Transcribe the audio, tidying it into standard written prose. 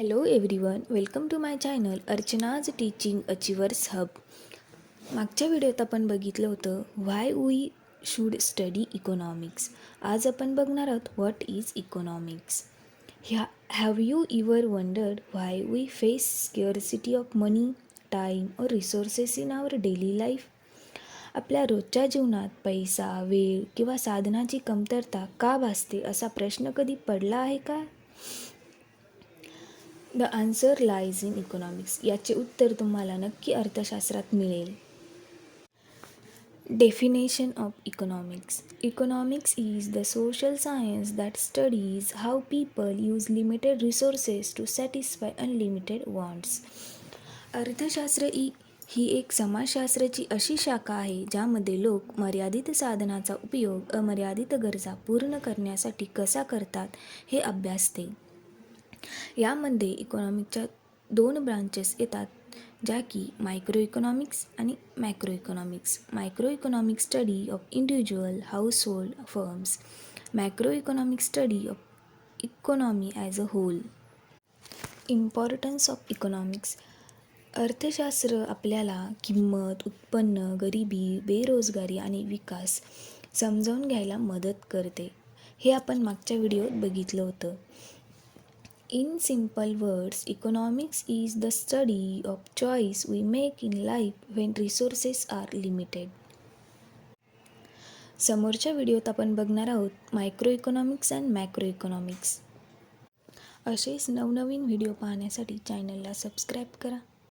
Hello everyone, welcome to my channel Archana's teaching achievers hub. मागच्या व्हिडिओत आपण बघितलं होतं why we should study economics. आज आपण बघणार आहोत what is economics. Have you ever wondered why we face scarcity of money, time और resources in our daily life? आपल्या रोजच्या जीवनात पैसा, वेळ किंवा साधनाची कमतरता का भासते असा प्रश्न कधी पडला आहे का? The answer lies in economics. याचे उत्तर तुम्हाला नक्की अर्थशास्त्रात मिळेल. Definition of economics. Economics is the social science that studies how people use limited resources to satisfy unlimited wants. अर्थशास्त्र ही एक समाजशास्त्राची अशी शाखा आहे ज्यामध्ये लोक मर्यादित साधनाचा उपयोग अमर्यादित गरजा पूर्ण करण्यासाठी कसा करतात हे अभ्यासते. यामध्ये इकॉनॉमिक्सच्या 2 ब्रांचेस येतात, ज्या की मायक्रो इकॉनॉमिक्स आणि macro economics. Micro economics study of individual, household, firms. Macro economics study of economy as a whole. Importance of economics. अर्थशास्त्र आपल्याला किंमत, उत्पन्न, गरिबी, बेरोजगारी आणि विकास समजावून घ्यायला मदत करते. हे आपण मागच्या व्हिडिओत बघितलं होतं. In simple words, economics is the study of choice we make in life when resources are limited. समोरच्या व्हिडिओत आपण बघणार आहोत micro economics and macro economics. असेच नवनवीन व्हिडिओ पाहण्यासाठी चॅनलला सबस्क्राईब करा.